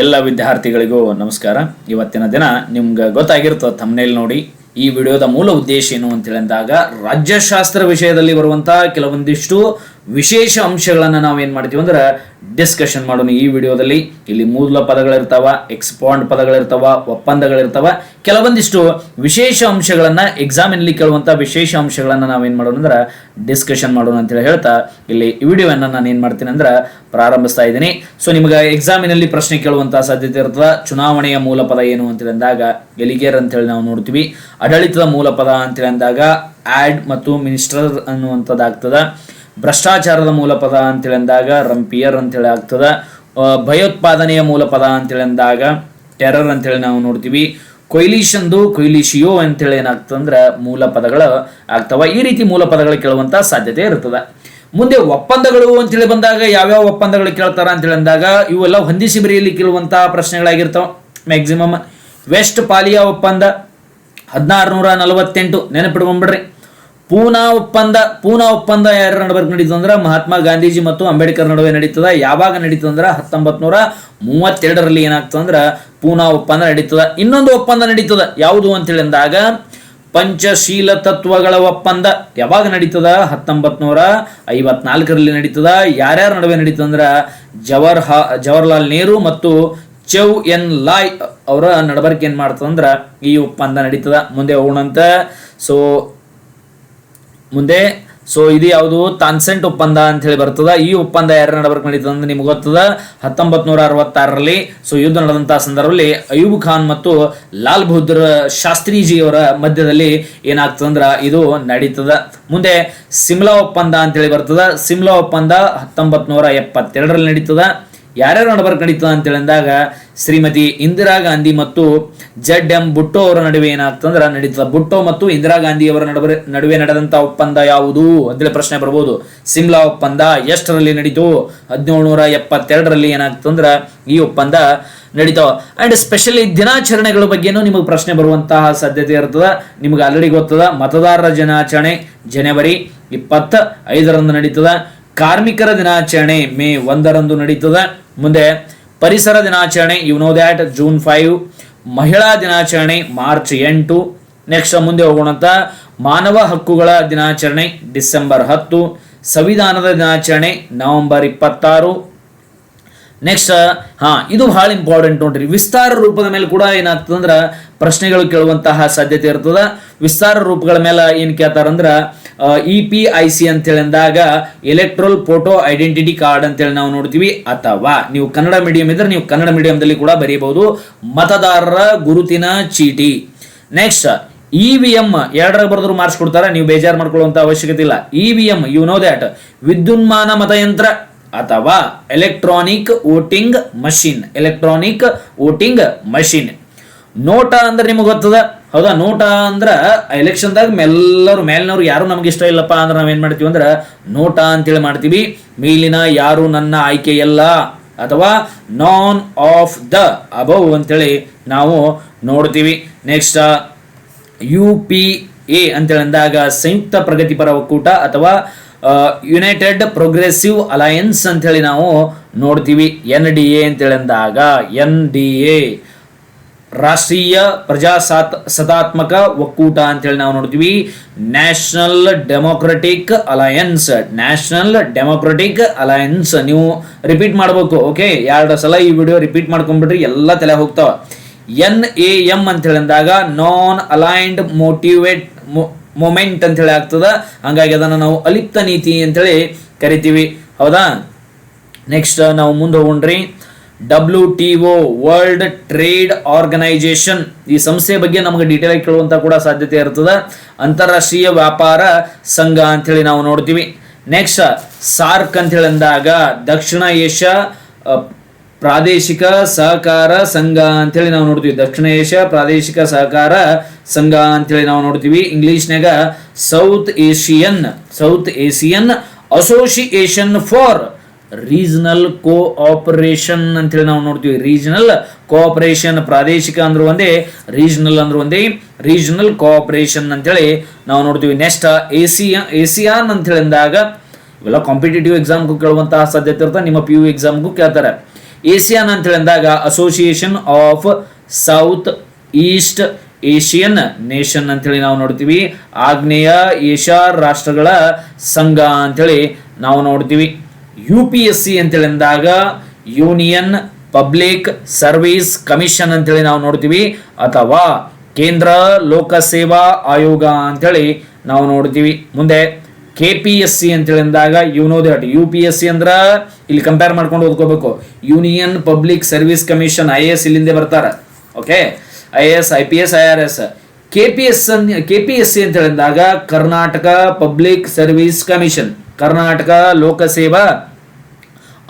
ಎಲ್ಲ ವಿದ್ಯಾರ್ಥಿಗಳಿಗೂ ನಮಸ್ಕಾರ. ಇವತ್ತಿನ ದಿನ ನಿಮ್ಗೆ ಗೊತ್ತಾಗಿರ್ತದೆ ಥಂಬ್ನೇಲ್ ನೋಡಿ. ಈ ವಿಡಿಯೋದ ಮೂಲ ಉದ್ದೇಶ ಏನು ಅಂತೇಳಿ ಅಂದಾಗ, ರಾಜ್ಯಶಾಸ್ತ್ರ ವಿಷಯದಲ್ಲಿ ಬರುವಂತಹ ಕೆಲವೊಂದಿಷ್ಟು ವಿಶೇಷ ಅಂಶಗಳನ್ನು ನಾವೇನು ಮಾಡ್ತೀವಿ ಅಂದ್ರೆ ಡಿಸ್ಕಷನ್ ಮಾಡೋಣ ಈ ವಿಡಿಯೋದಲ್ಲಿ. ಇಲ್ಲಿ ಮೂಲ ಪದಗಳಿರ್ತಾವ, ಎಕ್ಸ್ಪಾಂಡ್ ಪದಗಳಿರ್ತಾವ, ಒಪ್ಪಂದಗಳಿರ್ತಾವ, ಕೆಲವೊಂದಿಷ್ಟು ವಿಶೇಷ ಅಂಶಗಳನ್ನು ಎಕ್ಸಾಮಿನಲ್ಲಿ ಕೇಳುವಂಥ ವಿಶೇಷ ಅಂಶಗಳನ್ನು ನಾವೇನು ಮಾಡೋಣ ಅಂದ್ರೆ ಡಿಸ್ಕಷನ್ ಮಾಡೋಣ ಅಂತೇಳಿ ಹೇಳ್ತಾ ಇಲ್ಲಿ ಈ ವಿಡಿಯೋವನ್ನು ನಾನು ಏನು ಮಾಡ್ತೀನಿ ಅಂದ್ರೆ ಪ್ರಾರಂಭಿಸ್ತಾ ಇದ್ದೀನಿ. ಸೊ ನಿಮ್ಗೆ ಎಕ್ಸಾಮಿನಲ್ಲಿ ಪ್ರಶ್ನೆ ಕೇಳುವಂಥ ಸಾಧ್ಯತೆ ಇರ್ತದೆ. ಚುನಾವಣೆಯ ಮೂಲ ಪದ ಏನು ಅಂತೇಳಿ ಅಂದಾಗ ಎಲಿಗೇರ್ ಅಂತೇಳಿ ನಾವು ನೋಡ್ತೀವಿ. ಆಡಳಿತದ ಮೂಲ ಪದ ಅಂತೇಳಿ ಅಂದಾಗ ಆಡ್ ಮತ್ತು ಮಿನಿಸ್ಟರ್ ಅನ್ನುವಂಥದ್ದಾಗ್ತದೆ. ಭ್ರಷ್ಟಾಚಾರದ ಮೂಲ ಪದ ಅಂತೇಳಿ ಅಂದಾಗ ರಂಪಿಯರ್ ಅಂತೇಳಿ ಆಗ್ತದೆ. ಭಯೋತ್ಪಾದನೆಯ ಮೂಲ ಪದ ಅಂತೇಳಿ ಅಂದಾಗ ಟೆರರ್ ಅಂತೇಳಿ ನಾವು ನೋಡ್ತೀವಿ. ಕೊಯ್ಲಿಷನ್ದು ಕೊಯ್ಲಿಶಿಯೋ ಅಂತೇಳಿ ಏನಾಗ್ತದೆ ಅಂದ್ರೆ ಮೂಲ ಪದಗಳು ಆಗ್ತವೆ. ಈ ರೀತಿ ಮೂಲ ಪದಗಳು ಕೇಳುವಂಥ ಸಾಧ್ಯತೆ ಇರ್ತದೆ. ಮುಂದೆ ಒಪ್ಪಂದಗಳು ಅಂತೇಳಿ ಬಂದಾಗ ಯಾವ್ಯಾವ ಒಪ್ಪಂದಗಳು ಕೇಳ್ತಾರ ಅಂತೇಳಿ ಅಂದಾಗ ಇವೆಲ್ಲ ಹೊಂದಿಸಿ ಬರೆಯಲ್ಲಿ ಕೇಳುವಂತಹ ಪ್ರಶ್ನೆಗಳಾಗಿರ್ತಾವೆ. ಮ್ಯಾಕ್ಸಿಮಮ್ ವೆಸ್ಟ್ ಪಾಲಿಯಾ ಒಪ್ಪಂದ 1648 ನೆನಪಿಟ್ಕೊಂಡ್ಬಿಡ್ರಿ. ಪೂನಾ ಒಪ್ಪಂದ ಯಾರ ನಡುವೆ ನಡೀತದೆ ಅಂದ್ರೆ ಮಹಾತ್ಮ ಗಾಂಧೀಜಿ ಮತ್ತು ಅಂಬೇಡ್ಕರ್ ನಡುವೆ ನಡೀತದ. ಯಾವಾಗ ನಡೀತದೆ ಅಂದ್ರೆ 1932 ಏನಾಗ್ತದೆ ಅಂದ್ರೆ ಪೂನಾ ಒಪ್ಪಂದ ನಡೀತದ. ಇನ್ನೊಂದು ಒಪ್ಪಂದ ನಡೀತದ, ಯಾವುದು ಅಂತೇಳಿ ಅಂದಾಗ ಪಂಚಶೀಲ ತತ್ವಗಳ ಒಪ್ಪಂದ. ಯಾವಾಗ ನಡೀತದ? 1954 ನಡೀತದ. ಯಾರ್ಯಾರ ನಡುವೆ ನಡೀತದ ಅಂದ್ರೆ ಜವಾಹರ್ಲಾಲ್ ನೆಹರು ಮತ್ತು ಚೌ ಎನ್ ಲಾಯ್ ಅವರ ನಡಬರ್ಕೆ ಏನ್ ಮಾಡ್ತದಂದ್ರ ಈ ಒಪ್ಪಂದ ನಡೀತದ. ಮುಂದೆ ಹೋಗೋಣಂತ. ಸೊ ಇದು ಯಾವುದು? ತಾನ್ಸೆಂಟ್ ಒಪ್ಪಂದ ಅಂತ ಹೇಳಿ ಬರ್ತದ. ಈ ಒಪ್ಪಂದ ಯಾರ ನಡಬರ್ಕ್ ನಡೀತದ ಅಂದ್ರೆ ನಿಮ್ಗೆ ಗೊತ್ತದ 1966 ಸೊ ಯುದ್ಧ ನಡೆದಂತಹ ಸಂದರ್ಭದಲ್ಲಿ ಅಯೂಬ್ ಖಾನ್ ಮತ್ತು ಲಾಲ್ ಬಹದ್ದೂರ್ ಶಾಸ್ತ್ರಿಜಿಯವರ ಮಧ್ಯದಲ್ಲಿ ಏನಾಗ್ತದಂದ್ರ ಇದು ನಡೀತದ. ಮುಂದೆ ಸಿಮ್ಲಾ ಒಪ್ಪಂದ ಅಂತ ಹೇಳಿ ಬರ್ತದ. ಸಿಮ್ಲಾ ಒಪ್ಪಂದ 1972 ನಡೀತದ. ಯಾರ್ಯಾರ ನಡಬರ್ಕ್ ನಡೀತದ ಅಂತೇಳಿ ಅಂದಾಗ ಶ್ರೀಮತಿ ಇಂದಿರಾ ಗಾಂಧಿ ಮತ್ತು ZM ಬುಟ್ಟೋ ಅವರ ನಡುವೆ ಏನಾಗ್ತಂದ್ರೆ ನಡೀತದ. ಬುಟ್ಟೋ ಮತ್ತು ಇಂದಿರಾ ಗಾಂಧಿ ಅವರ ನಡುವೆ ನಡೆದಂತ ಒಪ್ಪಂದ ಯಾವುದು ಅಂತೇಳಿ ಪ್ರಶ್ನೆ ಬರ್ಬೋದು. ಸಿಮ್ಲಾ ಒಪ್ಪಂದ ಎಷ್ಟರಲ್ಲಿ ನಡೀತು? 1772 ಏನಾಗ್ತಂದ್ರ ಈ ಒಪ್ಪಂದ ನಡೀತಾವ. ಅಂಡ್ ಸ್ಪೆಷಲಿ ದಿನಾಚರಣೆಗಳ ಬಗ್ಗೆನೂ ನಿಮಗೆ ಪ್ರಶ್ನೆ ಬರುವಂತಹ ಸಾಧ್ಯತೆ ಇರ್ತದ. ನಿಮ್ಗೆ ಆಲ್ರೆಡಿ ಗೊತ್ತದ, ಮತದಾರರ ದಿನಾಚರಣೆ ಜನವರಿ 25 ನಡೀತದ. ಕಾರ್ಮಿಕರ ದಿನಾಚರಣೆ ಮೇ 1 ನಡೀತದ. ಮುಂದೆ ಪರಿಸರ ದಿನಾಚರಣೆ ಜೂನ್ 5. ಮಹಿಳಾ ದಿನಾಚರಣೆ ಮಾರ್ಚ್ 8. ನೆಕ್ಸ್ಟ್ ಮುಂದೆ ಹೋಗೋಣಂತ. ಮಾನವ ಹಕ್ಕುಗಳ ದಿನಾಚರಣೆ ಡಿಸೆಂಬರ್ 10. ಸಂವಿಧಾನದ ದಿನಾಚರಣೆ ನವೆಂಬರ್ 26. ನೆಕ್ಸ್ಟ್ ಇದು ಬಹಳ ಇಂಪಾರ್ಟೆಂಟ್ ನೋಡ್ರಿ. ವಿಸ್ತಾರ ರೂಪದ ಮೇಲೆ ಕೂಡ ಏನಾಗ್ತದಂದ್ರ ಪ್ರಶ್ನೆಗಳು ಕೇಳುವಂತಹ ಸಾಧ್ಯತೆ ಇರ್ತದ. ವಿಸ್ತಾರ ರೂಪಗಳ ಮೇಲೆ ಏನ್ ಕೇಳ್ತಾರಂದ್ರ EPIC ಅಂತೇಳಿ ಅಂದಾಗ ಎಲೆಕ್ಟ್ರಲ್ ಫೋಟೋ ಐಡೆಂಟಿಟಿ ಕಾರ್ಡ್ ಅಂತೇಳಿ ನಾವು ನೋಡ್ತೀವಿ. ಅಥವಾ ನೀವು ಕನ್ನಡ ಮೀಡಿಯಂ ಇದ್ರೆ ನೀವು ಕನ್ನಡ ಮೀಡಿಯಂದಲ್ಲಿ ಕೂಡ ಬರೀಬಹುದು, ಮತದಾರರ ಗುರುತಿನ ಚೀಟಿ. ನೆಕ್ಸ್ಟ್ EVM ಎರಡರ ಬರೆದ್ರು ಮಾರ್ಕ್ಸ್ ಕೊಡ್ತಾರ, ನೀವು ಬೇಜಾರು ಮಾಡ್ಕೊಳ್ಳುವಂತ ಅವಶ್ಯಕತೆ ಇಲ್ಲ. EVM ವಿದ್ಯುನ್ಮಾನ ಮತಯಂತ್ರ ಅಥವಾ ಎಲೆಕ್ಟ್ರಾನಿಕ್ ವೋಟಿಂಗ್ ಮಷಿನ್. ನೋಟಾ ಅಂದ್ರೆ ನಿಮಗೆ ಗೊತ್ತದ, ಹೌದಾ? ನೋಟಾ ಅಂದ್ರ ಎಲೆಕ್ಷನ್ದಾಗ ಮೇಲಿನವ್ರು ಯಾರು ನಮ್ಗೆ ಇಷ್ಟ ಇಲ್ಲಪ್ಪ ಅಂದ್ರೆ ನಾವೇನ್ ಮಾಡ್ತೀವಿ ಅಂದ್ರೆ ನೋಟಾ ಅಂತೇಳಿ ಮಾಡ್ತೀವಿ. ಮೇಲಿನ ಯಾರು ನನ್ನ ಆಯ್ಕೆಯಲ್ಲ ಅಥವಾ ನಾನ್ ಆಫ್ ದ ಅಬೌವ್ ಅಂತೇಳಿ ನಾವು ನೋಡ್ತೀವಿ. ನೆಕ್ಸ್ಟ್ UPA ಅಂತೇಳಿ ಅಂದಾಗ ಸಂಯುಕ್ತ ಪ್ರಗತಿಪರ ಒಕ್ಕೂಟ ಅಥವಾ ಯುನೈಟೆಡ್ ಪ್ರೋಗ್ರೆಸಿವ್ ಅಲಯನ್ಸ್ ಅಂತೇಳಿ ನಾವು ನೋಡ್ತೀವಿ. NDA ಅಂತೇಳಿ ಅಂದಾಗ NDA ರಾಷ್ಟ್ರೀಯ ಪ್ರಜಾಸತ್ತಾತ್ಮಕ ಒಕ್ಕೂಟ ಅಂತೇಳಿ ನಾವು ನೋಡ್ತೀವಿ. ನ್ಯಾಷನಲ್ ಡೆಮೋಕ್ರೆಟಿಕ್ ಅಲಯನ್ಸ್ ನೀವು ರಿಪೀಟ್ ಮಾಡ್ಬೇಕು. ಓಕೆ, 2 ಸಲ ಈ ವಿಡಿಯೋ ರಿಪೀಟ್ ಮಾಡ್ಕೊಂಡ್ಬಿಟ್ರಿ ಎಲ್ಲ ತಲೆ ಹೋಗ್ತಾವ. NAM ಅಂತೇಳಿ ಅಂದಾಗ ನಾನ್ ಅಲೈನ್ಡ್ ಮೂಮೆಂಟ್ ಅಂತೇಳಿ ಆಗ್ತದ. ಹಂಗಾಗಿ ಅದನ್ನು ನಾವು ಅಲಿಪ್ತ ನೀತಿ ಅಂತೇಳಿ ಕರಿತೀವಿ, ಹೌದಾ? ನೆಕ್ಸ್ಟ್ ನಾವು ಮುಂದೆ ಹೋಗೋಣ್ರಿ. WTO ವರ್ಲ್ಡ್ ಟ್ರೇಡ್ ಆರ್ಗನೈಜೇಷನ್, ಈ ಸಂಸ್ಥೆಯ ಬಗ್ಗೆ ನಮಗೆ ಡೀಟೇಲ್ ಆಗಿ ಕೇಳುವಂತ ಕೂಡ ಸಾಧ್ಯತೆ ಇರ್ತದೆ. ಅಂತಾರಾಷ್ಟ್ರೀಯ ವ್ಯಾಪಾರ ಸಂಘ ಅಂತೇಳಿ ನಾವು ನೋಡ್ತೀವಿ. ನೆಕ್ಸ್ಟ್ ಸಾರ್ಕ್ ಅಂತೇಳಿ ಅಂದಾಗ ದಕ್ಷಿಣ ಏಷ್ಯಾ ಪ್ರಾದೇಶಿಕ ಸಹಕಾರ ಸಂಘ ಅಂತೇಳಿ ನಾವು ನೋಡ್ತೀವಿ. ದಕ್ಷಿಣ ಏಷ್ಯಾ ಪ್ರಾದೇಶಿಕ ಸಹಕಾರ ಸಂಘ ಅಂತೇಳಿ ನಾವು ನೋಡ್ತೀವಿ. ಇಂಗ್ಲಿಷ್ನಾಗ South Asian Association for Regional Cooperation ಅಂತೇಳಿ ನಾವು ನೋಡ್ತೀವಿ. ರೀಜನಲ್ ಕೋಆಪರೇಷನ್, ಪ್ರಾದೇಶಿಕ ಅಂದ್ರೂ ಒಂದೇ, ರೀಜನಲ್ ಅಂದ್ರೂ ಒಂದೇ, ರೀಜನಲ್ ಕೋಆಪರೇಷನ್ ಅಂತೇಳಿ ನಾವು ನೋಡ್ತೀವಿ. ನೆಕ್ಸ್ಟ್ ಏಸಿಯಾನ್ ಅಂತೇಳಿ ಅಂದಾಗ ಇವೆಲ್ಲ ಕಾಂಪಿಟೇಟಿವ್ ಎಕ್ಸಾಮ್ಗೂ ಕೇಳುವಂತಹ ಸಾಧ್ಯತೆ ಇರ್ತದೆ, ನಿಮ್ಮ PU ಎಕ್ಸಾಮ್ಗೂ ಕೇಳ್ತಾರೆ. ಏಸಿಯಾನ್ ಅಂತ ಹೇಳಿದಾಗ association of south East Asian nation ಅಂತೇಳಿ ನಾವು ನೋಡ್ತೀವಿ. ಆಗ್ನೇಯ ಏಷ್ಯಾ ರಾಷ್ಟ್ರಗಳ ಸಂಘ ಅಂತೇಳಿ ನಾವು ನೋಡ್ತೀವಿ. UPSC ಅಂತೇಳಿ ಅಂದಾಗ ಯೂನಿಯನ್ ಪಬ್ಲಿಕ್ ಸರ್ವಿಸ್ ಕಮಿಷನ್ ಅಂತೇಳಿ ನಾವು ನೋಡ್ತೀವಿ, ಅಥವಾ ಕೇಂದ್ರ ಲೋಕಸೇವಾ ಆಯೋಗ ಅಂತೇಳಿ ನಾವು ನೋಡ್ತೀವಿ. ಮುಂದೆ KPSC ಅಂತೇಳಿ ಅಂದಾಗ ಯು ನೋ ದಟ್ UPSC ಅಂದ್ರ ಇಲ್ಲಿ ಕಂಪೇರ್ ಮಾಡ್ಕೊಂಡು ಓದ್ಕೋಬೇಕು. Union Public Service Commission IAS ಇಲ್ಲಿಂದ ಬರ್ತಾರ. Okay, IAS IPS IRS. KPSC ಅಂತ ಹೇಳಿದಾಗ Karnataka Public Service Commission, Karnataka ಲೋಕಸೇವಾ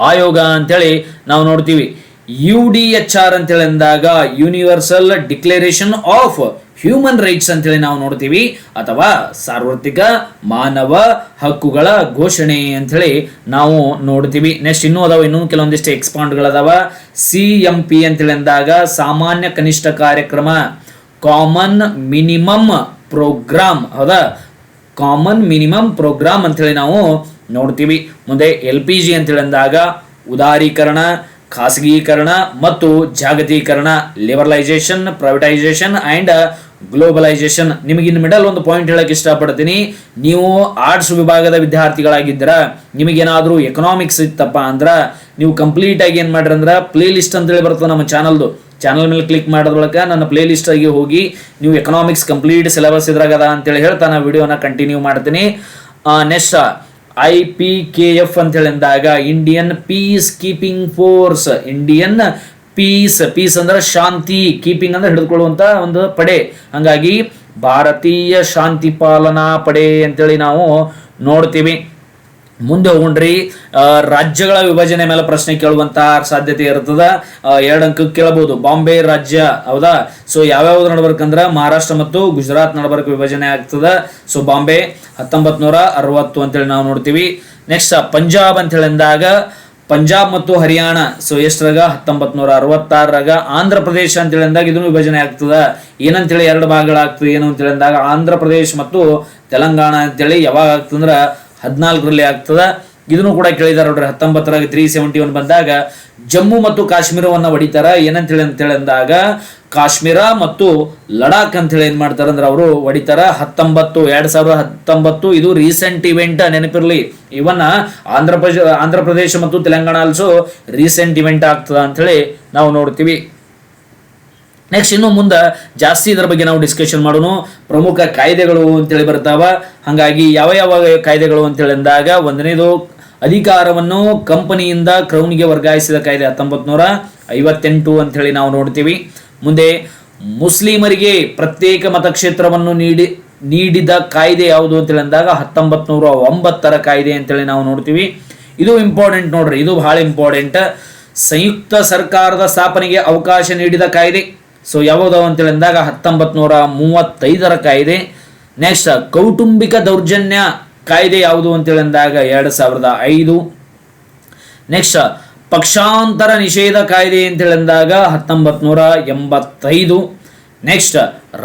ಆಯೋಗ ಅಂತೇಳಿ ನಾವು ನೋಡ್ತೀವಿ. UDHR ಅಂತೇಳಿ ಅಂದಾಗ Universal Declaration of Human Rights ಅಂತೇಳಿ ನಾವು ನೋಡ್ತೀವಿ, ಅಥವಾ ಸಾರ್ವತ್ರಿಕ ಮಾನವ ಹಕ್ಕುಗಳ ಘೋಷಣೆ ಅಂತೇಳಿ ನಾವು ನೋಡ್ತೀವಿ. ನೆಕ್ಸ್ಟ್ ಇನ್ನೂ ಅದಾವ, ಇನ್ನೂ ಕೆಲವೊಂದಿಷ್ಟು ಎಕ್ಸ್ಪಾಂಡ್ಗಳದಾವ. CMP ಅಂತೇಳಿ ಅಂದಾಗ ಸಾಮಾನ್ಯ ಕನಿಷ್ಠ ಕಾರ್ಯಕ್ರಮ, ಕಾಮನ್ ಮಿನಿಮಮ್ ಪ್ರೋಗ್ರಾಮ್. ಹೌದಾ, ಕಾಮನ್ ಮಿನಿಮಮ್ ಪ್ರೋಗ್ರಾಮ್ ಅಂತೇಳಿ ನಾವು ನೋಡ್ತೀವಿ. ಮುಂದೆ LPG ಅಂತೇಳಿ ಅಂದಾಗ ಉದಾರೀಕರಣ, ಖಾಸಗೀಕರಣ ಮತ್ತು ಜಾಗತೀಕರಣ, ಲಿಬರಲೈಸೇಷನ್, ಪ್ರೈವೇಟೈಸೇಷನ್ ಅಂಡ್ ಗ್ಲೋಬಲೈಸೇಷನ್. ನಿಮಗೆ ಇನ್ ಮಿಡಲ್ ಒಂದು ಪಾಯಿಂಟ್ ಹೇಳಕ್ಕೆ ಇಷ್ಟಪಡ್ತೀನಿ. ನೀವು ಆರ್ಟ್ಸ್ ವಿಭಾಗದ ವಿದ್ಯಾರ್ಥಿಗಳಾಗಿದ್ದೀರಾ, ನಿಮಗೇನಾದರೂ ಎಕನಾಮಿಕ್ಸ್ ಇತ್ತಪ್ಪ ಅಂದ್ರೆ ನೀವು ಕಂಪ್ಲೀಟ್ ಆಗಿ ಏನು ಮಾಡ್ರಿ ಅಂದ್ರೆ ಪ್ಲೇ ಲಿಸ್ಟ್ ಅಂತೇಳಿ ಬರ್ತದೆ ನಮ್ಮ ಚಾನಲ್ ಮೇಲೆ ಕ್ಲಿಕ್ ಮಾಡೋದ್ರೊಳಗೆ ನನ್ನ ಪ್ಲೇ ಲಿಸ್ಟ್ ಆಗಿ ಹೋಗಿ ನೀವು ಎಕನಾಮಿಕ್ಸ್ ಕಂಪ್ಲೀಟ್ ಸಿಲೆಬಸ್ ಇದ್ರಾಗದ ಅಂತೇಳಿ ಹೇಳ್ತಾ ನಾನು ವಿಡಿಯೋನ ಕಂಟಿನ್ಯೂ ಮಾಡ್ತೀನಿ. ನೆಕ್ಸ್ಟ್ IPKF ಅಂತ ಹೇಳಿದಾಗ Indian peace keeping force, Indian peace ಅಂದ್ರೆ ಶಾಂತಿ, ಕೀಪಿಂಗ್ ಅಂದ್ರೆ ಹಿಡಿದುಕೊಳ್ಳುವಂತ ಒಂದು ಪಡೆ, ಹಂಗಾಗಿ ಭಾರತೀಯ ಶಾಂತಿ ಪಾಲನಾ ಪಡೆ ಅಂತೇಳಿ ನಾವು ನೋಡ್ತೀವಿ. ಮುಂದೆ ಹೋಗ್ರಿ, ರಾಜ್ಯಗಳ ವಿಭಜನೆ ಮೇಲೆ ಪ್ರಶ್ನೆ ಕೇಳುವಂತಹ ಸಾಧ್ಯತೆ ಇರ್ತದ. 2 ಅಂಕಕ್ಕೆ ಕೇಳಬಹುದು. ಬಾಂಬೆ ರಾಜ್ಯ, ಹೌದಾ? ಸೊ ಯಾವ್ಯಾವ್ದು ನಡ್ಬರ್ಕಂದ್ರ ಮಹಾರಾಷ್ಟ್ರ ಮತ್ತು ಗುಜರಾತ್ ನಡ್ಬರ್ಕ್ ವಿಭಜನೆ ಆಗ್ತದ. ಸೊ ಬಾಂಬೆ 1960 ಅಂತೇಳಿ ನಾವು ನೋಡ್ತೀವಿ. ನೆಕ್ಸ್ಟ್ ಪಂಜಾಬ್ ಅಂತ ಹೇಳಿದಾಗ ಪಂಜಾಬ್ ಮತ್ತು ಹರಿಯಾಣ, ಸೊ ಎಷ್ಟರಾಗ 1966ರಾಗ. ಆಂಧ್ರ ಪ್ರದೇಶ ಅಂತ ಹೇಳಿದಾಗ ಇದನ್ನು ವಿಭಜನೆ ಆಗ್ತದ. ಏನಂತೇಳಿ 2 ಭಾಗಗಳಾಗ್ತದೆ. ಏನು ಅಂತ ಹೇಳಿದಾಗ ಆಂಧ್ರ ಪ್ರದೇಶ್ ಮತ್ತು ತೆಲಂಗಾಣ ಅಂತೇಳಿ ಯಾವಾಗ ಆಗ್ತದಂದ್ರ 14ರಲ್ಲಿ ಆಗ್ತದ. ಇದನ್ನು ಕೂಡ ಕೇಳಿದಾರೆ ನೋಡ್ರಿ. 19ರಾಗ 371 ಬಂದಾಗ ಜಮ್ಮು ಮತ್ತು ಕಾಶ್ಮೀರವನ್ನ ಹೊಡಿತಾರ. ಏನಂತೇಳಿ ಅಂದಾಗ ಕಾಶ್ಮೀರ ಮತ್ತು ಲಡಾಖ್ ಅಂತೇಳಿ ಏನ್ ಮಾಡ್ತಾರ ಅಂದ್ರೆ ಅವರು ಹೊಡಿತಾರ. 2019 ಇದು ರೀಸೆಂಟ್ ಇವೆಂಟ್, ನೆನಪಿರ್ಲಿ. ಇವನ್ ಆಂಧ್ರ ಪ್ರದೇಶ ಮತ್ತು ತೆಲಂಗಾಣ ಆಲ್ಸೋ ರೀಸೆಂಟ್ ಇವೆಂಟ್ ಆಗ್ತದ ಅಂತೇಳಿ ನಾವು ನೋಡ್ತೀವಿ. ನೆಕ್ಸ್ಟ್ ಇನ್ನು ಮುಂದೆ ಜಾಸ್ತಿ ಇದರ ಬಗ್ಗೆ ನಾವು ಡಿಸ್ಕಷನ್ ಮಾಡೋಣ. ಪ್ರಮುಖ ಕಾಯ್ದೆಗಳು ಅಂತೇಳಿ ಬರ್ತಾವ. ಹಾಗಾಗಿ ಯಾವ ಯಾವ ಕಾಯ್ದೆಗಳು ಅಂತೇಳಿ ಅಂದಾಗ ಒಂದನೇದು ಅಧಿಕಾರವನ್ನು ಕಂಪನಿಯಿಂದ ಕ್ರೌನ್ಗೆ ವರ್ಗಾಯಿಸಿದ ಕಾಯ್ದೆ 1958 ಅಂತೇಳಿ ನಾವು ನೋಡ್ತೀವಿ. ಮುಂದೆ ಮುಸ್ಲಿಮರಿಗೆ ಪ್ರತ್ಯೇಕ ಮತಕ್ಷೇತ್ರವನ್ನು ನೀಡಿದ ಕಾಯ್ದೆ ಯಾವುದು ಅಂತೇಳಿ ಅಂದಾಗ 1909 ಕಾಯ್ದೆ ಅಂತೇಳಿ ನಾವು ನೋಡ್ತೀವಿ. ಇದು ಇಂಪಾರ್ಟೆಂಟ್ ನೋಡ್ರಿ, ಇದು ಬಹಳ ಇಂಪಾರ್ಟೆಂಟ್. ಸಂಯುಕ್ತ ಸರ್ಕಾರದ ಸ್ಥಾಪನೆಗೆ ಅವಕಾಶ ನೀಡಿದ ಕಾಯ್ದೆ, ಸೊ ಯಾವುದು ಅಂತೇಳಿ ಅಂದಾಗ 1935 ಕಾಯ್ದೆ. ನೆಕ್ಸ್ಟ್ ಕೌಟುಂಬಿಕ ದೌರ್ಜನ್ಯ ಕಾಯ್ದೆ ಯಾವುದು ಅಂತೇಳಿ ಅಂದಾಗ 2005. ನೆಕ್ಸ್ಟ್ ಪಕ್ಷಾಂತರ ನಿಷೇಧ ಕಾಯ್ದೆ ಅಂತೇಳಿ ಅಂದಾಗ 1985. ನೆಕ್ಸ್ಟ್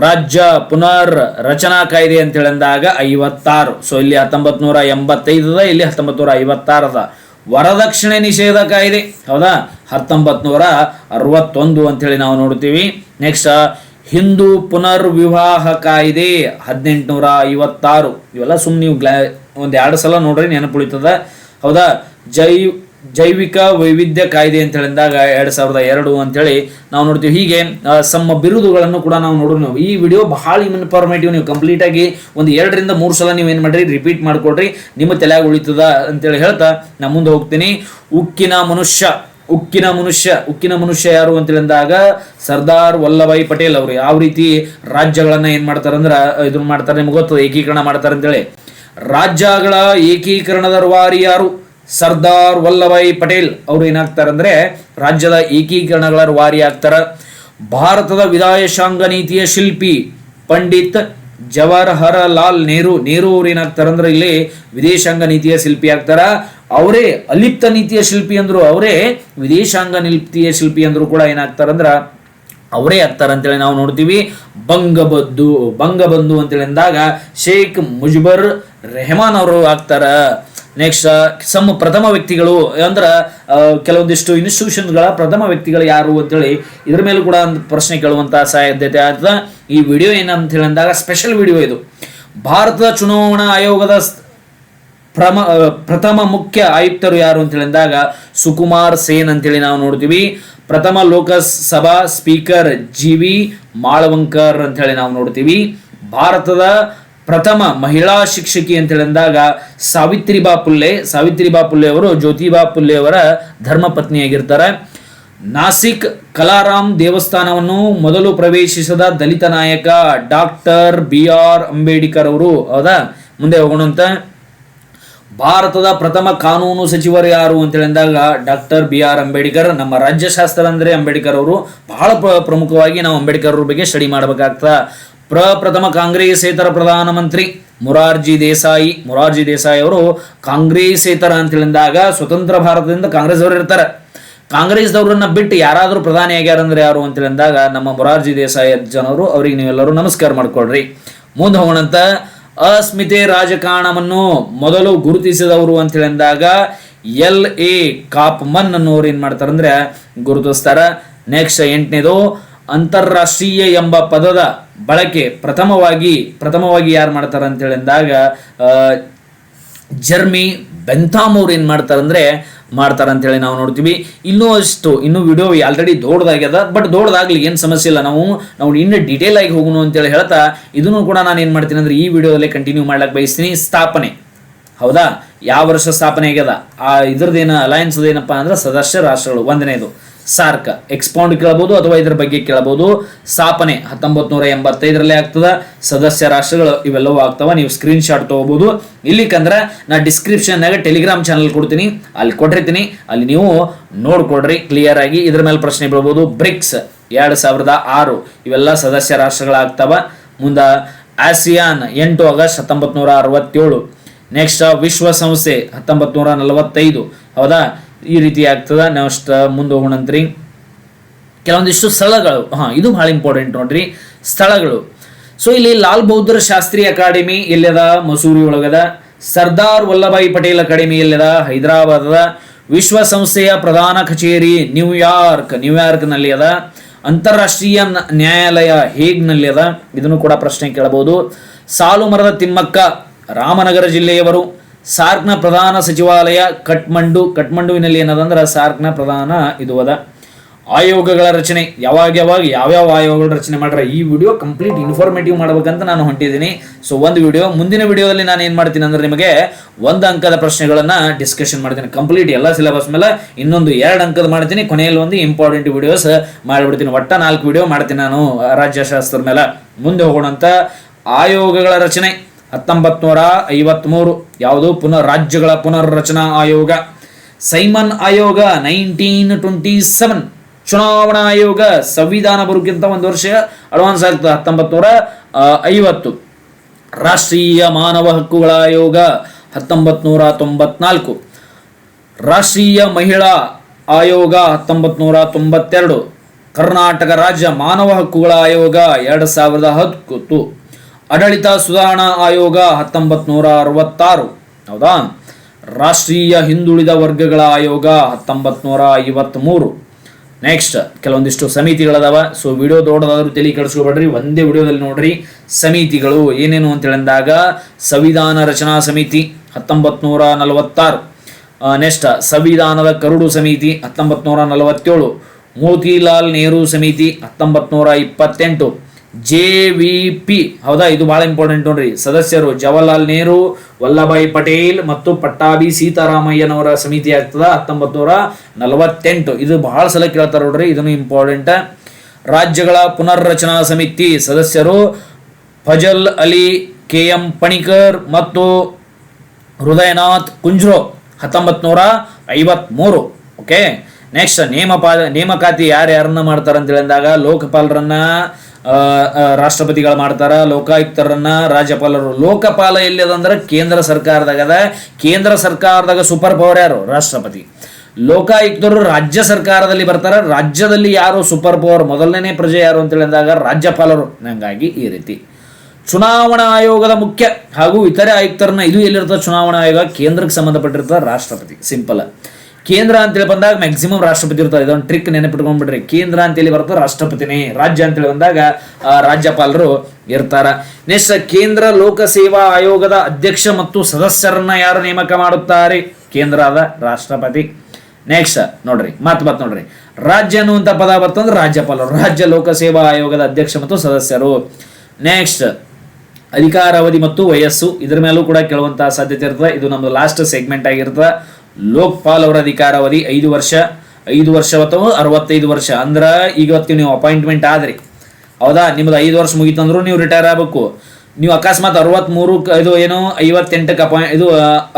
ರಾಜ್ಯ ಪುನರ್ ರಚನಾ ಕಾಯ್ದೆ ಅಂತೇಳಿ ಅಂದಾಗ 56. ಸೊ ಇಲ್ಲಿ 1985, ಇಲ್ಲಿ 1956. ವರದಕ್ಷಿಣೆ ನಿಷೇಧ ಕಾಯ್ದೆ, ಹೌದಾ, 1961 ಅಂತೇಳಿ ನಾವು ನೋಡ್ತೀವಿ. ನೆಕ್ಸ್ಟ್ ಹಿಂದೂ ಪುನರ್ವಿವಾಹ ಕಾಯ್ದೆ 1856. ಇವೆಲ್ಲ ಸುಮ್ಮನೆ ನೀವು ಒಂದು 2 ಸಲ ನೋಡ್ರಿ ನೆನಪುಳಿತದ, ಹೌದಾ. ಜೈವಿಕ ವೈವಿಧ್ಯ ಕಾಯ್ದೆ ಅಂತ ಹೇಳಿದಾಗ 2002 ಅಂತೇಳಿ ನಾವು ನೋಡ್ತೀವಿ. ಹೀಗೆ ಸಮ ಬಿರುದುಗಳನ್ನು ಕೂಡ ನಾವು ನೋಡೋಣ. ಈ ವಿಡಿಯೋ ಬಹಳ ಇನ್ಫಾರ್ಮೇಟಿವ್. ನೀವು ಕಂಪ್ಲೀಟ್ ಆಗಿ ಒಂದು 2 ರಿಂದ 3 ಸಲ ನೀವು ಏನು ಮಾಡ್ರಿ, ರಿಪೀಟ್ ಮಾಡ್ಕೊಡ್ರಿ, ನಿಮ್ಮ ತಲೆಯಾಗ ಉಳಿತದ ಅಂತೇಳಿ ಹೇಳ್ತಾ ನಾ ಮುಂದೆ ಹೋಗ್ತೀನಿ. ಉಕ್ಕಿನ ಮನುಷ್ಯ ಯಾರು ಅಂತೇಳಿ ಅಂದಾಗ ಸರ್ದಾರ್ ವಲ್ಲಭಾಯಿ ಪಟೇಲ್ ಅವರು ಯಾವ ರೀತಿ ರಾಜ್ಯಗಳನ್ನ ಏನ್ ಮಾಡ್ತಾರಂದ್ರ ಇದನ್ನ ಮಾಡ್ತಾರೆ ನಿಮ್ಗೆ ಗೊತ್ತದ, ಏಕೀಕರಣ ಮಾಡ್ತಾರೆ ಅಂತೇಳಿ. ರಾಜ್ಯಗಳ ಏಕೀಕರಣದ ರೂವಾರಿ ಯಾರು? ಸರ್ದಾರ್ ವಲ್ಲಭಾಯಿ ಪಟೇಲ್ ಅವರು ಏನಾಗ್ತಾರಂದ್ರೆ ರಾಜ್ಯದ ಏಕೀಕರಣಗಳ ರೂವಾರಿ ಆಗ್ತಾರ. ಭಾರತದ ವಿದೇಶಾಂಗ ನೀತಿಯ ಶಿಲ್ಪಿ ಪಂಡಿತ್ ಜವಾಹರಲಾಲ್ ನೆಹರು ಅವ್ರು ಏನಾಗ್ತಾರಂದ್ರೆ ಇಲ್ಲಿ ವಿದೇಶಾಂಗ ನೀತಿಯ ಶಿಲ್ಪಿ ಆಗ್ತಾರ. ಅವರೇ ಅಲಿಪ್ತ ನೀತಿಯ ಶಿಲ್ಪಿ ಅಂದ್ರು, ಅವರೇ ವಿದೇಶಾಂಗ ನೀತಿಯ ಶಿಲ್ಪಿ ಅಂದ್ರು ಕೂಡ ಏನಾಗ್ತಾರಂದ್ರ ಅವರೇ ಆಗ್ತಾರ ಅಂತೇಳಿ ನಾವು ನೋಡ್ತೀವಿ. ಬಂಗಬಂಧು ಅಂತೇಳಿ ಅಂದಾಗ ಶೇಖ್ ಮುಜಿಬುರ್ ರೆಹಮಾನ್ ಅವರು ಆಗ್ತಾರ. ನೆಕ್ಸ್ಟ್ ಪ್ರಥಮ ವ್ಯಕ್ತಿಗಳು ಅಂದ್ರೆ ಕೆಲವೊಂದಿಷ್ಟು ಇನ್ಸ್ಟಿಟ್ಯೂಷನ್ಗಳ ಪ್ರಥಮ ವ್ಯಕ್ತಿಗಳು ಯಾರು ಅಂತೇಳಿ ಇದ್ರ ಮೇಲೂ ಕೂಡ ಒಂದು ಪ್ರಶ್ನೆ ಕೇಳುವಂತಹ ಸಾಧ್ಯತೆ ಆಗ್ತದೆ. ಈ ವಿಡಿಯೋ ಏನಂತ ಹೇಳಿದಾಗ ಸ್ಪೆಷಲ್ ವಿಡಿಯೋ ಇದು. ಭಾರತದ ಚುನಾವಣಾ ಆಯೋಗದ ಪ್ರಥಮ ಮುಖ್ಯ ಆಯುಕ್ತರು ಯಾರು ಅಂತ ಹೇಳಿದಾಗ ಸುಕುಮಾರ್ ಸೇನ್ ಅಂತೇಳಿ ನಾವು ನೋಡ್ತೀವಿ. ಪ್ರಥಮ ಲೋಕಸಭಾ ಸ್ಪೀಕರ್ ಜಿ.ವಿ. ಮಾಳವಂಕರ್ ಅಂತ ಹೇಳಿ ನಾವು ನೋಡ್ತೀವಿ. ಭಾರತದ ಪ್ರಥಮ ಮಹಿಳಾ ಶಿಕ್ಷಕಿ ಅಂತ ಹೇಳಿದಾಗ ಸಾವಿತ್ರಿಬಾ ಫುಲೆ ಅವರು ಜ್ಯೋತಿಬಾ ಫುಲೆ ಅವರ ಧರ್ಮಪತ್ನಿಯಾಗಿರ್ತಾರೆ. ನಾಸಿಕ್ ಕಲಾರಾಮ್ ದೇವಸ್ಥಾನವನ್ನು ಮೊದಲು ಪ್ರವೇಶಿಸಿದ ದಲಿತ ನಾಯಕ ಡಾಕ್ಟರ್ ಬಿ.ಆರ್. ಅಂಬೇಡ್ಕರ್ ಅವರು. ಹೌದಾ, ಮುಂದೆ ಹೋಗೋಣಂತ. ಭಾರತದ ಪ್ರಥಮ ಕಾನೂನು ಸಚಿವರು ಯಾರು ಅಂತ ಹೇಳಿದಾಗ ಡಾಕ್ಟರ್ ಬಿ.ಆರ್. ಅಂಬೇಡ್ಕರ್. ನಮ್ಮ ರಾಜ್ಯಶಾಸ್ತ್ರ ಅಂದ್ರೆ ಅಂಬೇಡ್ಕರ್ ಅವರು. ಬಹಳ ಪ್ರಮುಖವಾಗಿ ನಾವು ಅಂಬೇಡ್ಕರ್ ಅವ್ರ ಬಗ್ಗೆ ಸ್ಟಡಿ ಮಾಡಬೇಕಾಗ್ತದ. ಪ್ರಥಮ ಕಾಂಗ್ರೆಸ್ಸೇತರ ಪ್ರಧಾನಮಂತ್ರಿ ಮೊರಾರ್ಜಿ ದೇಸಾಯಿ ಅವರು ಕಾಂಗ್ರೆಸ್ಸೇತರ ಅಂತ ಹೇಳಿದಾಗ ಸ್ವತಂತ್ರ ಭಾರತದಿಂದ ಕಾಂಗ್ರೆಸ್ ಅವರು ಇರ್ತಾರೆ. ಕಾಂಗ್ರೆಸ್ದವ್ರನ್ನ ಬಿಟ್ಟು ಯಾರಾದರೂ ಪ್ರಧಾನಿ ಆಗ್ಯಾರಂದ್ರೆ ಯಾರು ಅಂತ ಹೇಳಿದಾಗ ನಮ್ಮ ಮೊರಾರ್ಜಿ ದೇಸಾಯಿ ಜನರು. ಅವ್ರಿಗೆ ನೀವೆಲ್ಲರೂ ನಮಸ್ಕಾರ ಮಾಡ್ಕೊಳ್ರಿ. ಮುಂದೆ ಹೋಗೋಣಂತ. ಅಸ್ಮಿತೆ ರಾಜಕಾರಣವನ್ನು ಮೊದಲು ಗುರುತಿಸಿದವರು ಅಂತ ಹೇಳಿದಾಗ L.A. ಕಾಪ್ಮನ್ ಅನ್ನೋರು ಏನ್ ಮಾಡ್ತಾರೆ ಅಂದ್ರೆ ಗುರುತಿಸ್ತಾರ. ನೆಕ್ಸ್ಟ್ 8ನೇದು, ಅಂತಾರಾಷ್ಟ್ರೀಯ ಎಂಬ ಪದದ ಬಳಕೆ ಪ್ರಥಮವಾಗಿ ಯಾರು ಮಾಡ್ತಾರ ಅಂತ ಹೇಳಿದಾಗ ಜರ್ಮಿ ಬೆಂಥಾಮ್ ಅವ್ರು ಏನ್ ಮಾಡ್ತಾರ ಅಂತ ಹೇಳಿ ನಾವು ನೋಡ್ತೀವಿ. ಇನ್ನೂ ವಿಡಿಯೋ ಆಲ್ರೆಡಿ ದೊಡ್ಡದಾಗ್ಯದ, ಬಟ್ ದೊಡ್ಡದಾಗ್ಲಿ ಏನು ಸಮಸ್ಯೆ ಇಲ್ಲ. ನಾವು ಇನ್ನೂ ಡೀಟೇಲ್ ಆಗಿ ಹೋಗೋಣ ಅಂತೇಳಿ ಹೇಳ್ತಾ ಇದನ್ನು ಕೂಡ ನಾನು ಏನು ಮಾಡ್ತೀನಿ ಅಂದ್ರೆ ಈ ವಿಡಿಯೋದಲ್ಲಿ ಕಂಟಿನ್ಯೂ ಮಾಡ್ಲಿಕ್ಕೆ ಬಯಸ್ತೀನಿ. ಸ್ಥಾಪನೆ, ಹೌದಾ, ಯಾವ ವರ್ಷ ಸ್ಥಾಪನೆ ಆಗ್ಯದ, ಇದ್ರದ್ದೇನು ಅಲಯನ್ಸ್ ಏನಪ್ಪಾ ಅಂದ್ರೆ ಸದಸ್ಯ ರಾಷ್ಟ್ರಗಳು. 1ನೇದು ಸಾರ್ಕ್. ಎಕ್ಸ್ಪೌಂಡ್ ಕೇಳಬಹುದು ಅಥವಾ ಇದ್ರ ಬಗ್ಗೆ ಕೇಳಬಹುದು. ಸ್ಥಾಪನೆ 1985 ಆಗ್ತದ. ಸದಸ್ಯ ರಾಷ್ಟ್ರಗಳು ಇವೆಲ್ಲವೂ ಆಗ್ತಾವ. ನೀವು ಸ್ಕ್ರೀನ್ ಶಾಟ್ ತಗೋಬಹುದು. ಇಲ್ಲಿಕಂದ್ರೆ ನಾ ಡಿಸ್ಕ್ರಿಪ್ಷನ್ನಾಗ ಟೆಲಿಗ್ರಾಮ್ ಚಾನಲ್ ಕೊಡ್ತೀನಿ, ಅಲ್ಲಿ ಕೊಟ್ಟಿರ್ತೀನಿ, ಅಲ್ಲಿ ನೀವು ನೋಡ್ಕೊಡ್ರಿ ಕ್ಲಿಯರ್ ಆಗಿ. ಇದ್ರ ಮೇಲೆ ಪ್ರಶ್ನೆ ಬೀಳ್ಬೋದು. ಬ್ರಿಕ್ಸ್ 2006 ಇವೆಲ್ಲ ಸದಸ್ಯ ರಾಷ್ಟ್ರಗಳಾಗ್ತಾವ. ಮುಂದೆ ಆಸಿಯಾನ್ 8 ಆಗಸ್ಟ್ 1967. ನೆಕ್ಸ್ಟ್ ವಿಶ್ವಸಂಸ್ಥೆ 1945. ಹೌದಾ, ಈ ರೀತಿ ಆಗ್ತದ. ನೆಕ್ಸ್ಟ್ ಮುಂದೆ ಹೋಗೋಣಂತ್ರಿ. ಕೆಲವೊಂದಿಷ್ಟು ಸ್ಥಳಗಳು, ಇದು ಬಹಳ ಇಂಪಾರ್ಟೆಂಟ್ ನೋಡ್ರಿ, ಸ್ಥಳಗಳು. ಸೊ ಇಲ್ಲಿ ಲಾಲ್ ಬಹದ್ದೂರ್ ಶಾಸ್ತ್ರಿ ಅಕಾಡೆಮಿ ಎಲ್ಲದ, ಮಸೂರಿ ಒಳಗದ. ಸರ್ದಾರ್ ವಲ್ಲಭಾಯಿ ಪಟೇಲ್ ಅಕಾಡೆಮಿ ಎಲ್ಲದ, ಹೈದರಾಬಾದದ. ವಿಶ್ವಸಂಸ್ಥೆಯ ಪ್ರಧಾನ ಕಚೇರಿ ನ್ಯೂಯಾರ್ಕ್ ನಲ್ಲಿ ಅದ. ಅಂತಾರಾಷ್ಟ್ರೀಯ ನ್ಯಾಯಾಲಯ ಹೇಗ್ ನಲ್ಲಿ ಅದ. ಇದನ್ನು ಕೂಡ ಪ್ರಶ್ನೆ ಕೇಳಬಹುದು. ಸಾಲುಮರದ ತಿಮ್ಮಕ್ಕ ರಾಮನಗರ ಜಿಲ್ಲೆಯವರು. ಸಾರ್ಕ್ನ ಪ್ರಧಾನ ಸಚಿವಾಲಯ ಕಠ್ಮಂಡುವಿನಲ್ಲಿ ಏನದಂದ್ರೆ ಸಾರ್ಕ್ನ ಪ್ರಧಾನ ಇದು ಅದ. ಆಯೋಗಗಳ ರಚನೆ ಯಾವ್ಯಾವ ಆಯೋಗಗಳ ರಚನೆ ಮಾಡ್ರೆ ಈ ವಿಡಿಯೋ ಕಂಪ್ಲೀಟ್ ಇನ್ಫಾರ್ಮೇಟಿವ್ ಮಾಡ್ಬೇಕಂತ ನಾನು ಹೊಂಟಿದ್ದೀನಿ. ಸೊ ಮುಂದಿನ ವಿಡಿಯೋದಲ್ಲಿ ನಾನು ಏನ್ ಮಾಡ್ತೀನಿ ಅಂದ್ರೆ ನಿಮಗೆ 1 ಅಂಕದ ಪ್ರಶ್ನೆಗಳನ್ನ ಡಿಸ್ಕಷನ್ ಮಾಡ್ತೀನಿ. ಕಂಪ್ಲೀಟ್ ಎಲ್ಲ ಸಿಲೆಬಸ್ ಮೇಲೆ ಇನ್ನೊಂದು 2 ಅಂಕದ ಮಾಡ್ತೀನಿ. ಕೊನೆಯಲ್ಲಿ ಒಂದು ಇಂಪಾರ್ಟೆಂಟ್ ವಿಡಿಯೋಸ್ ಮಾಡಿಬಿಡ್ತೀನಿ. ಒಟ್ಟ 4 ವಿಡಿಯೋ ಮಾಡ್ತೀನಿ ನಾನು ರಾಜ್ಯಶಾಸ್ತ್ರದ ಮೇಲೆ. ಮುಂದೆ ಹೋಗೋಣಂತ. ಆಯೋಗಗಳ ರಚನೆ 1953 ಯಾವುದು? ರಾಜ್ಯಗಳ ಪುನರ್ರಚನಾ ಆಯೋಗ. ಸೈಮನ್ ಆಯೋಗ 1927. ಚುನಾವಣಾ ಆಯೋಗ ಸಂವಿಧಾನ ಬರೋಕ್ಕಿಂತ 1 ವರ್ಷ ಅಡ್ವಾನ್ಸ್ ಆಗ್ತದೆ, 1950. ರಾಷ್ಟ್ರೀಯ ಮಾನವ ಹಕ್ಕುಗಳ ಆಯೋಗ 1994. ರಾಷ್ಟ್ರೀಯ ಮಹಿಳಾ ಆಯೋಗ 1992. ಕರ್ನಾಟಕ ರಾಜ್ಯ ಮಾನವ ಹಕ್ಕುಗಳ ಆಯೋಗ 2010. ಆಡಳಿತ ಸುಧಾರಣಾ ಆಯೋಗ 1966. ಹೌದಾ. ರಾಷ್ಟ್ರೀಯ ಹಿಂದುಳಿದ ವರ್ಗಗಳ ಆಯೋಗ 1953. ನೆಕ್ಸ್ಟ್ ಕೆಲವೊಂದಿಷ್ಟು ಸಮಿತಿಗಳದಾವ. ಸೊ ವಿಡಿಯೋ ದೊಡ್ಡದಾದ್ರೂ ತಲೆ ಕೆಡಿಸ್ಕೋಬೇಡ್ರಿ, ಒಂದೇ ವಿಡಿಯೋದಲ್ಲಿ ನೋಡ್ರಿ. ಸಮಿತಿಗಳು ಏನೇನು ಅಂತ ಹೇಳಿದಾಗ ಸಂವಿಧಾನ ರಚನಾ ಸಮಿತಿ 1946. ನೆಕ್ಸ್ಟ್ ಸಂವಿಧಾನದ ಕರಡು ಸಮಿತಿ 1947. ಮೋತಿಲಾಲ್ ನೆಹರು ಸಮಿತಿ 1928. JVP. ಹೌದಾ, ಇದು ಬಹಳ ಇಂಪಾರ್ಟೆಂಟ್ ನೋಡ್ರಿ. ಸದಸ್ಯರು ಜವಾಹರ್ಲಾಲ್ ನೆಹರು, ವಲ್ಲಭಾಯಿ ಪಟೇಲ್ ಮತ್ತು ಪಟ್ಟಾಭಿ ಸೀತಾರಾಮಯ್ಯನವರ ಸಮಿತಿ ಆಗ್ತದ 1948. ಇದು ಬಹಳ ಸಲ ಕೇಳ್ತಾರ ನೋಡ್ರಿ, ಇದನ್ನು ಇಂಪಾರ್ಟೆಂಟ್. ರಾಜ್ಯಗಳ ಪುನರ್ರಚನಾ ಸಮಿತಿ ಸದಸ್ಯರು ಫಜಲ್ ಅಲಿ, KM ಪಣಿಕರ್ ಮತ್ತು ಹೃದಯನಾಥ್ ಕುಂಜ್ರೋ 1953. ಓಕೆ. ನೆಕ್ಸ್ಟ್ ನೇಮಕಾತಿ ಯಾರ್ಯಾರನ್ನ ಮಾಡ್ತಾರ ಅಂತ ಹೇಳಿದಾಗ ಲೋಕಪಾಲರನ್ನ ರಾಷ್ಟ್ರಪತಿಗಳು ಮಾಡ್ತಾರ, ಲೋಕಾಯುಕ್ತರನ್ನ ರಾಜ್ಯಪಾಲರು. ಲೋಕಪಾಲ ಎಲ್ಲಿದಂದ್ರೆ ಕೇಂದ್ರ ಸರ್ಕಾರದಾಗ. ಕೇಂದ್ರ ಸರ್ಕಾರದಾಗ ಸೂಪರ್ ಪವರ್ ಯಾರು? ರಾಷ್ಟ್ರಪತಿ. ಲೋಕಾಯುಕ್ತರು ರಾಜ್ಯ ಸರ್ಕಾರದಲ್ಲಿ ಬರ್ತಾರೆ. ರಾಜ್ಯದಲ್ಲಿ ಯಾರು ಸೂಪರ್ ಪವರ್ ಮೊದಲನೇ ಪ್ರಜೆ ಯಾರು ಅಂತ ಹೇಳಿದಾಗ ರಾಜ್ಯಪಾಲರು. ಹಂಗಾಗಿ ಈ ರೀತಿ ಚುನಾವಣಾ ಆಯೋಗದ ಮುಖ್ಯ ಹಾಗೂ ಇತರೆ ಆಯುಕ್ತರನ್ನ ಇದು ಎಲ್ಲಿರ್ತದೆ? ಚುನಾವಣಾ ಆಯೋಗ ಕೇಂದ್ರಕ್ಕೆ ಸಂಬಂಧಪಟ್ಟಿರ್ತದೆ ರಾಷ್ಟ್ರಪತಿ. ಸಿಂಪಲ್. ಕೇಂದ್ರ ಅಂತೇಳಿ ಬಂದಾಗ ಮ್ಯಾಕ್ಸಿಮಮ್ ರಾಷ್ಟ್ರಪತಿ ಇರ್ತಾರೆ. ಇದೊಂದು ಟ್ರಿಕ್ ನೆನಪಿಟ್ಕೊಂಡ್ಬಿಡ್ರಿ. ಕೇಂದ್ರ ಅಂತೇಳಿ ಬರ್ತದೆ ರಾಷ್ಟ್ರಪತಿನೇ, ರಾಜ್ಯ ಅಂತೇಳಿ ಬಂದಾಗ ರಾಜ್ಯಪಾಲರು ಇರ್ತಾರ. ನೆಕ್ಸ್ಟ್, ಕೇಂದ್ರ ಲೋಕಸೇವಾ ಆಯೋಗದ ಅಧ್ಯಕ್ಷ ಮತ್ತು ಸದಸ್ಯರನ್ನ ಯಾರು ನೇಮಕ ಮಾಡುತ್ತಾರೆ? ಕೇಂದ್ರದ ರಾಷ್ಟ್ರಪತಿ. ನೆಕ್ಸ್ಟ್ ನೋಡ್ರಿ, ನೋಡ್ರಿ, ರಾಜ್ಯ ಅನ್ನುವಂಥ ಪದ ಬರ್ತಂದ್ರೆ ರಾಜ್ಯಪಾಲರು. ರಾಜ್ಯ ಲೋಕಸೇವಾ ಆಯೋಗದ ಅಧ್ಯಕ್ಷ ಮತ್ತು ಸದಸ್ಯರು. ನೆಕ್ಸ್ಟ್, ಅಧಿಕಾರಾವಧಿ ಮತ್ತು ವಯಸ್ಸು, ಇದರ ಮೇಲೂ ಕೂಡ ಕೇಳುವಂತಹ ಸಾಧ್ಯತೆ ಇರ್ತದೆ. ಇದು ನಮ್ದು ಲಾಸ್ಟ್ ಸೆಗ್ಮೆಂಟ್ ಆಗಿರ್ತದೆ. ಲೋಕ್ಪಾಲ್ ಅವರ ಅಧಿಕಾರಾವಧಿ 5 ವರ್ಷ, 5 ವರ್ಷ ಅಥವಾ 65 ವರ್ಷ. ಅಂದ್ರೆ ಇವತ್ತು ನೀವು ಅಪಾಯಿಂಟ್ಮೆಂಟ್ ಆದ್ರಿ, ಹೌದಾ? ನಿಮ್ದು 5 ವರ್ಷ ಮುಗಿತಂದ್ರೂ ನೀವು ರಿಟೈರ್ ಆಗಬೇಕು. ನೀವು ಅಕಸ್ಮಾತ್ 63 ಇದು ಏನು 58ಕ್ಕೆ ಇದು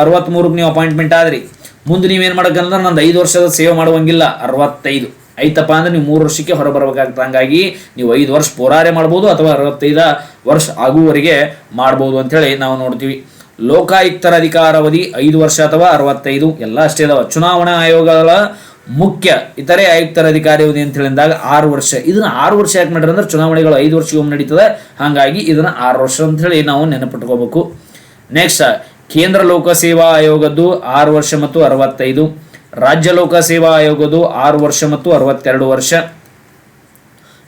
63ಕ್ಕೆ ನೀವು ಅಪಾಯಿಂಟ್ಮೆಂಟ್ ಆದ್ರಿ, ಮುಂದೆ ನೀವೇನು ಮಾಡಬೇಕಂದ್ರೆ ನಂದು 5 ವರ್ಷದ ಸೇವೆ ಮಾಡುವಂಗಿಲ್ಲ, 65 ಐತಪ್ಪ ಅಂದ್ರೆ ನೀವು 3 ವರ್ಷಕ್ಕೆ ಹೊರಬರಬೇಕಾಗ್ತದೆ. ಹಂಗಾಗಿ ನೀವು 5 ವರ್ಷ ಪೋರಾರೆ ಮಾಡ್ಬೋದು ಅಥವಾ 65 ವರ್ಷ ಆಗುವವರೆಗೆ ಮಾಡ್ಬೋದು ಅಂತೇಳಿ ನಾವು ನೋಡ್ತೀವಿ. ಲೋಕಾಯುಕ್ತರ ಅಧಿಕಾರಾವಧಿ 5 ವರ್ಷ ಅಥವಾ 65 ಎಲ್ಲ ಅಷ್ಟೇ ಇದಾವೆ. ಚುನಾವಣಾ ಆಯೋಗಗಳ ಮುಖ್ಯ ಇತರೆ ಆಯುಕ್ತರ ಅಧಿಕಾರಾವಧಿ ಅಂತ ಹೇಳಿದಾಗ 6 ವರ್ಷ. ಇದನ್ನ 6 ವರ್ಷ ಯಾಕೆ ಮಾಡ್ರಿ ಅಂದ್ರೆ ಚುನಾವಣೆಗಳು 5 ವರ್ಷಕ್ಕೊಮ್ಮೆ ನಡೀತದೆ, ಹಾಗಾಗಿ ಇದನ್ನ 6 ವರ್ಷ ಅಂತ ಹೇಳಿ ನಾವು ನೆನಪಿಟ್ಕೋಬೇಕು. ನೆಕ್ಸ್ಟ್, ಕೇಂದ್ರ ಲೋಕಸೇವಾ ಆಯೋಗದ್ದು 6 ವರ್ಷ ಮತ್ತು 65, ರಾಜ್ಯ ಲೋಕಸೇವಾ ಆಯೋಗದ್ದು 6 ವರ್ಷ ಮತ್ತು 62 ವರ್ಷ.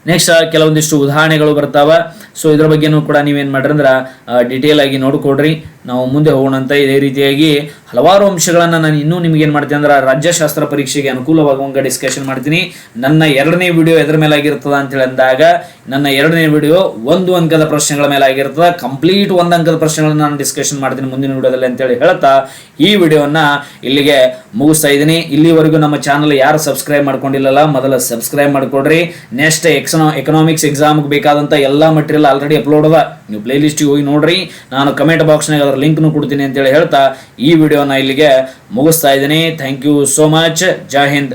ನೆಕ್ಸ್ಟ್, ಕೆಲವೊಂದಿಷ್ಟು ಉದಾಹರಣೆಗಳು ಬರ್ತಾವ. ಸೊ ಇದ್ರ ಬಗ್ಗೆನೂ ಕೂಡ ನೀವೇನು ಮಾಡ್ರಿ ಅಂದ್ರೆ ಡಿಟೇಲ್ ಆಗಿ ನೋಡ್ಕೊಡ್ರಿ. ನಾವು ಮುಂದೆ ಹೋಗೋಣ ಅಂತ. ಇದೇ ರೀತಿಯಾಗಿ ಹಲವಾರು ಅಂಶಗಳನ್ನು ನಾನು ಇನ್ನೂ ನಿಮ್ಗೆ ಏನು ಮಾಡ್ತೀನಿ ಅಂದ್ರೆ ರಾಜ್ಯಶಾಸ್ತ್ರ ಪರೀಕ್ಷೆಗೆ ಅನುಕೂಲವಾಗುವಂಗ ಡಿಸ್ಕಷನ್ ಮಾಡ್ತೀನಿ. ನನ್ನ 2ನೇ ವಿಡಿಯೋ ಎದ್ರ ಮೇಲೆ ಆಗಿರ್ತದ ಅಂತೇಳಿ ಅಂದಾಗ ನನ್ನ 2ನೇ ವಿಡಿಯೋ 1 ಅಂಕದ ಪ್ರಶ್ನೆಗಳ ಮೇಲೆ ಆಗಿರ್ತದೆ. ಕಂಪ್ಲೀಟ್ 1 ಅಂಕದ ಪ್ರಶ್ನೆಗಳನ್ನ ನಾನು ಡಿಸ್ಕಷನ್ ಮಾಡ್ತೀನಿ ಮುಂದಿನ ವಿಡಿಯೋದಲ್ಲಿ ಅಂತೇಳಿ ಹೇಳ್ತಾ ಈ ವಿಡಿಯೋನ ಇಲ್ಲಿಗೆ ಮುಗಿಸ್ತಾ ಇದ್ದೀನಿ. ಇಲ್ಲಿವರೆಗೂ ನಮ್ಮ ಚಾನಲ್ ಯಾರು ಸಬ್ಸ್ಕ್ರೈಬ್ ಮಾಡ್ಕೊಂಡಿಲ್ಲಲ್ಲ, ಮೊದಲ ಸಬ್ಸ್ಕ್ರೈಬ್ ಮಾಡ್ಕೊಡ್ರಿ. ನೆಕ್ಸ್ಟ್ ಎಕನಾಮಿಕ್ಸ್ ಎಕ್ಸಾಮ್ಗೆ ಬೇಕಾದಂಥ ಎಲ್ಲ ಮಟೀರಿಯಲ್ ಆಲ್ರೆಡಿ ಅಪ್ಲೋಡ್ ಅದ, ನೀವು ಪ್ಲೇ ಲಿಸ್ಟಿಗೆ ಹೋಗಿ ನೋಡ್ರಿ. ನಾನು ಕಮೆಂಟ್ ಬಾಕ್ಸ್ನಾಗ ಅದರ ಲಿಂಕ್ನು ಕೊಡ್ತೀನಿ ಅಂತೇಳಿ ಹೇಳ್ತಾ ಈ ವಿಡಿಯೋನ ಇಲ್ಲಿಗೆ ಮುಗಿಸ್ತಾ ಇದ್ದೀನಿ. Thank you so much. ಜೈ ಹಿಂದ್.